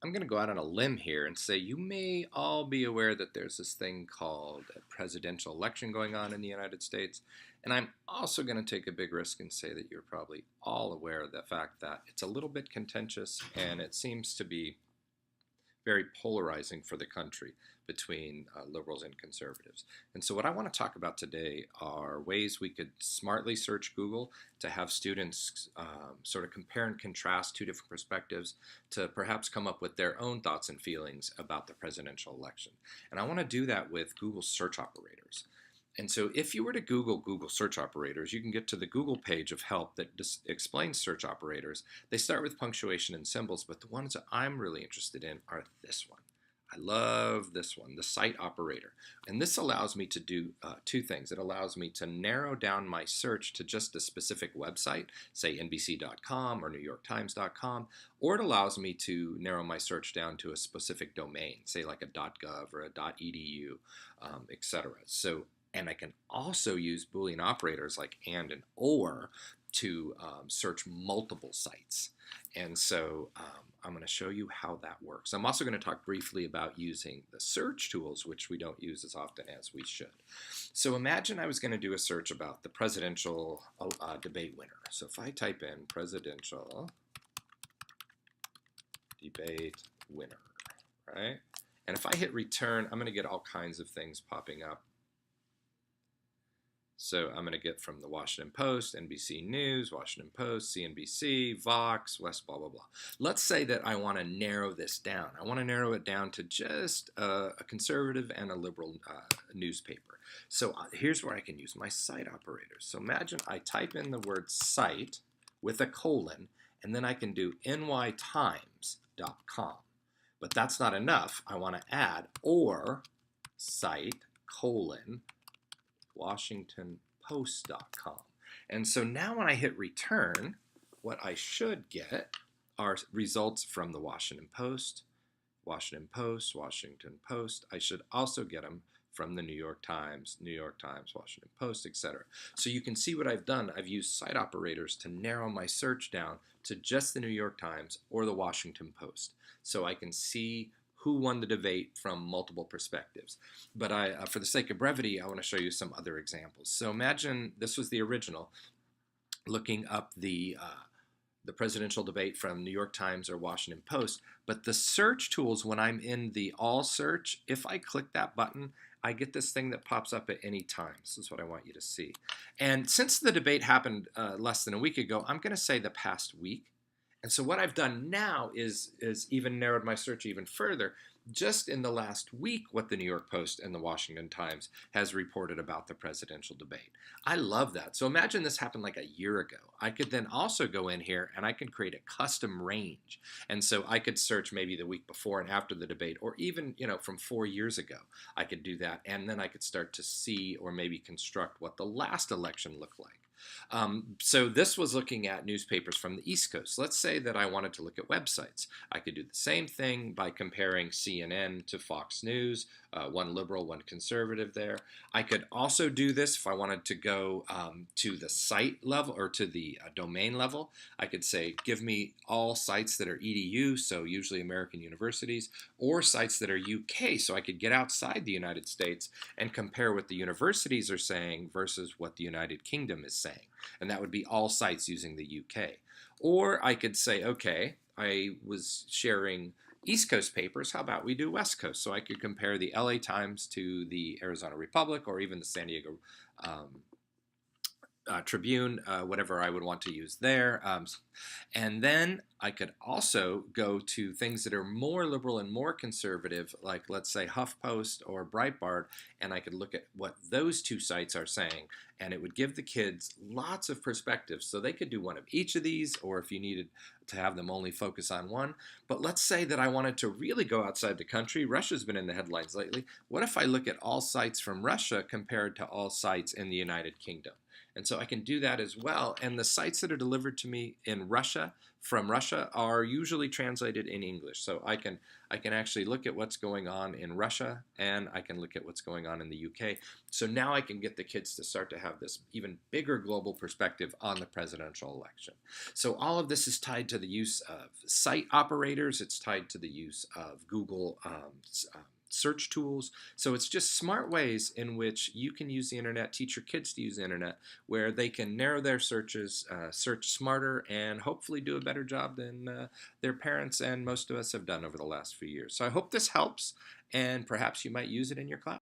I'm going to go out on a limb here and say you may all be aware that there's this thing called a presidential election going on in the United States. And I'm also going to take a big risk and say that you're probably all aware of the fact that it's a little bit contentious and it seems to be very polarizing for the country between liberals and conservatives. And so, what I want to talk about today are ways we could smartly search Google to have students sort of compare and contrast two different perspectives to perhaps come up with their own thoughts and feelings about the presidential election. And I want to do that with Google search operators. And so if you were to Google search operators, you can get to the Google page of help that explains search operators. They start with punctuation and symbols, but the ones that I'm really interested in are this one. I love this one, the cite operator. And this allows me to do two things. It allows me to narrow down my search to just a specific website, say NBC.com or NewYorkTimes.com, or it allows me to narrow my search down to a specific domain, say like a .gov or a .edu, etc. So and I can also use Boolean operators like and or to search multiple sites. And so I'm going to show you how that works. I'm also going to talk briefly about using the search tools, which we don't use as often as we should. So imagine I was going to do a search about the presidential debate winner. So if I type in presidential debate winner, right? And if I hit return, I'm going to get all kinds of things popping up. So I'm going to get from the Washington Post, NBC News, Washington Post, CNBC, Vox, West, blah, blah, blah. Let's say that I want to narrow this down. I want to narrow it down to just a conservative and a liberal newspaper. So here's where I can use my cite operators. So imagine I type in the word cite with a colon, and then I can do nytimes.com. But that's not enough. I want to add or cite colon WashingtonPost.com. And so now when I hit return, what I should get are results from the Washington Post, Washington Post, Washington Post. I should also get them from the New York Times, Washington Post, etc. So you can see what I've done. I've used cite operators to narrow my search down to just the New York Times or the Washington Post. So I can see who won the debate from multiple perspectives. But for the sake of brevity, I want to show you some other examples. So imagine this was the original, looking up the presidential debate from New York Times or Washington Post. But the search tools, when I'm in the all search, if I click that button, I get this thing that pops up at any time. This is what I want you to see. And since the debate happened less than a week ago, I'm going to say the past week. And so what I've done now is even narrowed my search even further. Just in the last week, what the New York Post and the Washington Times has reported about the presidential debate. I love that. So imagine this happened like a year ago. I could then also go in here and I can create a custom range. And so I could search maybe the week before and after the debate, or even, from 4 years ago. I could do that. And then I could start to see or maybe construct what the last election looked like. So this was looking at newspapers from the East Coast. Let's say that I wanted to look at websites. I could do the same thing by comparing CNN to Fox News, one liberal, one conservative there. I could also do this if I wanted to go to the site level or to the domain level. I could say, give me all sites that are EDU, so usually American universities, or sites that are UK, so I could get outside the United States and compare what the universities are saying versus what the United Kingdom is saying. And that would be all sites using the UK. Or I could say, okay, I was sharing East Coast papers. How about we do West Coast? So I could compare the LA Times to the Arizona Republic or even the San Diego Tribune, whatever I would want to use there. And then I could also go to things that are more liberal and more conservative, like let's say HuffPost or Breitbart, and I could look at what those two sites are saying, and it would give the kids lots of perspectives. So they could do one of each of these, or if you needed to have them only focus on one. But let's say that I wanted to really go outside the country. Russia's been in the headlines lately. What if I look at all sites from Russia compared to all sites in the United Kingdom? And so I can do that as well. And the sites that are delivered to me in Russia from Russia are usually translated in English. So I can actually look at what's going on in Russia, and I can look at what's going on in the UK. So now I can get the kids to start to have this even bigger global perspective on the presidential election. So all of this is tied to the use of site operators. It's tied to the use of Google search tools. So it's just smart ways in which you can use the internet, teach your kids to use the internet, where they can narrow their searches, search smarter, and hopefully do a better job than their parents and most of us have done over the last few years. So I hope this helps, and perhaps you might use it in your class.